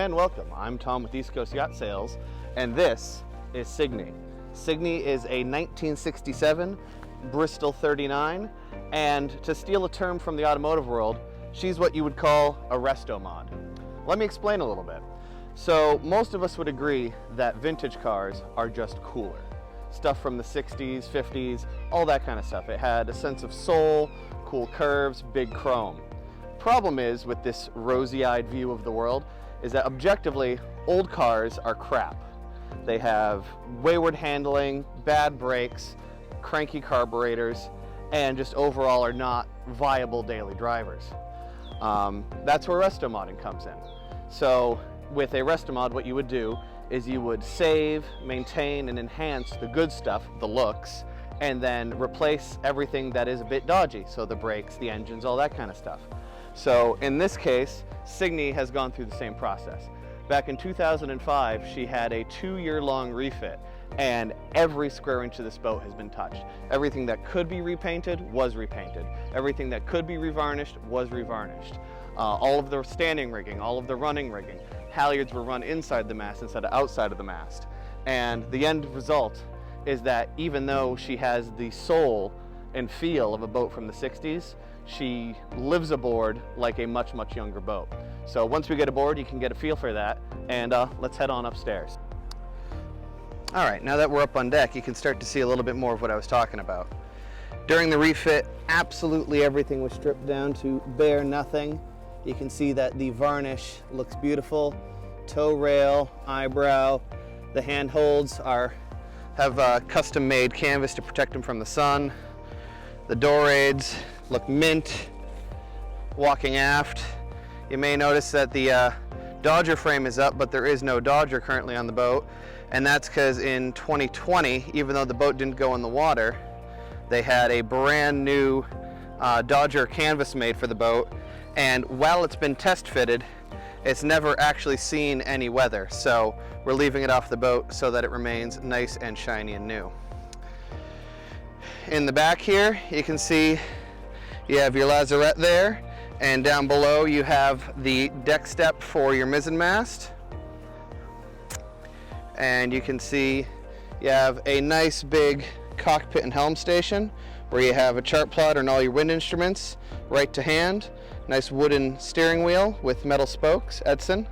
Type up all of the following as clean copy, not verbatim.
and welcome. I'm Tom with East Coast Yacht Sales, and this is Signe. Signe is a 1967 Bristol 39, and to steal a term from the automotive world, she's what you would call a resto mod. Let me explain a little bit. So most of us would agree that vintage cars are just cooler. Stuff from the 60s, 50s, all that kind of stuff. It had a sense of soul, cool curves, big chrome. Problem is, with this rosy-eyed view of the world, is that objectively, old cars are crap. They have wayward handling, bad brakes, cranky carburetors, and just overall are not viable daily drivers. That's where resto modding comes in. So with a resto mod, what you would do is you would save, maintain, and enhance the good stuff, the looks, and then replace everything that is a bit dodgy. So the brakes, the engines, all that kind of stuff. So in this case, Signe has gone through the same process. Back in 2005, she had a 2-year-long refit, and every square inch of this boat has been touched. Everything that could be repainted was repainted. Everything that could be revarnished was revarnished. All of the standing rigging, all of the running rigging, halyards were run inside the mast instead of outside of the mast. And the end result is that even though she has the soul and feel of a boat from the 60s, she lives aboard like a much, much younger boat. So once we get aboard, you can get a feel for that, and let's head on upstairs. All right, now that we're up on deck, you can start to see a little bit more of what I was talking about. During the refit, absolutely everything was stripped down to bare nothing. You can see that the varnish looks beautiful. Toe rail, eyebrow, the handholds have custom-made canvas to protect them from the sun. The door aids look mint. Walking aft, you may notice that the Dodger frame is up, but there is no Dodger currently on the boat, and that's because in 2020, even though the boat didn't go in the water, they had a brand new Dodger canvas made for the boat, and while it's been test fitted, it's never actually seen any weather, so we're leaving it off the boat so that it remains nice and shiny and new. In the back here, you can see you have your lazarette there, and down below you have the deck step for your mizzen mast. And you can see you have a nice big cockpit and helm station where you have a chart plotter and all your wind instruments right to hand. Nice wooden steering wheel with metal spokes, Edson.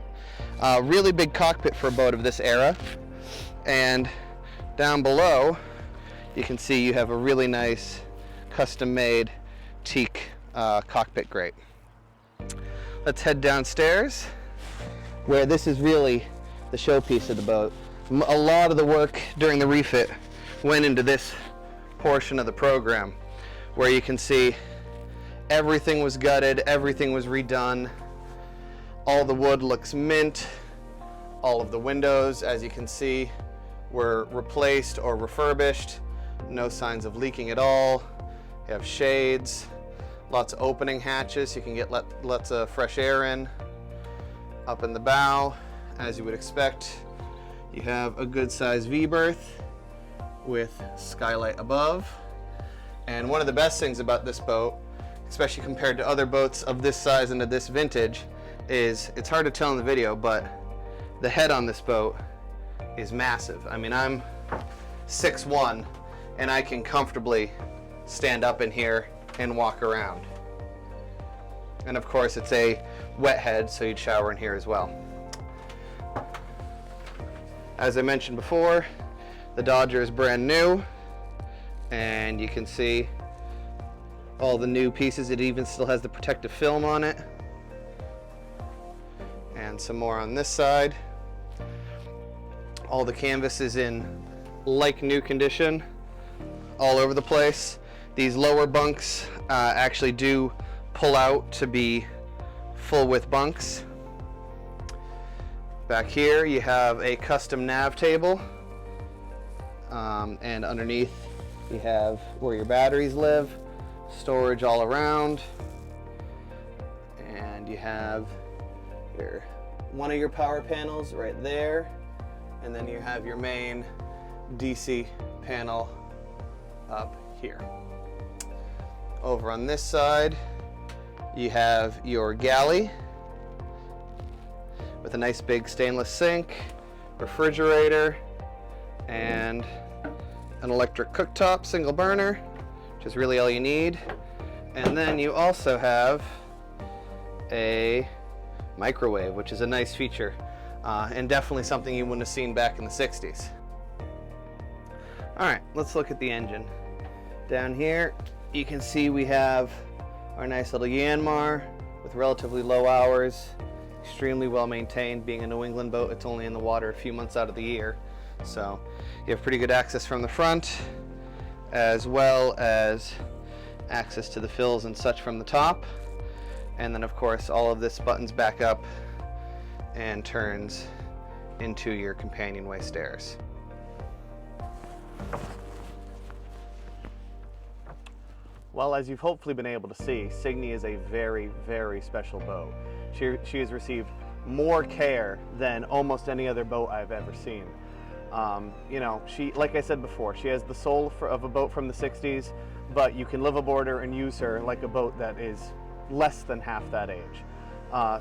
Really big cockpit for a boat of this era. And down below, you can see you have a really nice custom-made teak cockpit grate. Let's head downstairs, where this is really the showpiece of the boat. A lot of the work during the refit went into this portion of the program, where you can see everything was gutted, everything was redone. All the wood looks mint. All of the windows, as you can see, were replaced or refurbished. No signs of leaking at all. You have shades, lots of opening hatches so you can get lots of fresh air in. Up in the bow, as you would expect, you have a good size V-berth with skylight above. And one of the best things about this boat, especially compared to other boats of this size and of this vintage, is it's hard to tell in the video, but the head on this boat is massive. I mean, I'm 6'1", and I can comfortably stand up in here and walk around. And of course, it's a wet head, so you'd shower in here as well. As I mentioned before, the Dodger is brand new, and you can see all the new pieces. It even still has the protective film on it. And some more on this side. All the canvas is in like new condition all over the place. These lower bunks actually do pull out to be full width bunks. Back here you have a custom nav table, and underneath you have where your batteries live, storage all around, and you have one of your power panels right there, and then you have your main DC panel up here. Over on this side you have your galley with with a nice big stainless sink, refrigerator, and an electric cooktop, single burner, which is really all you need. And then you also have a microwave, which is a nice feature, and definitely something you wouldn't have seen back in the 60s. All right, let's look at the engine. Down here, you can see we have our nice little Yanmar with relatively low hours, extremely well maintained. Being a New England boat, it's only in the water a few months out of the year. So you have pretty good access from the front, as well as access to the fills and such from the top. And then of course, all of this buttons back up and turns into your companionway stairs. Well, as you've hopefully been able to see, Signe is a very, very special boat. She has received more care than almost any other boat I've ever seen. You know, like I said before, she has the soul of a boat from the 60s, but you can live aboard her and use her like a boat that is less than half that age.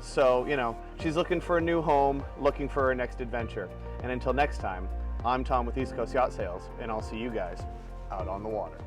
So, you know, she's looking for a new home, looking for her next adventure. And until next time, I'm Tom with East Coast Yacht Sales, and I'll see you guys out on the water.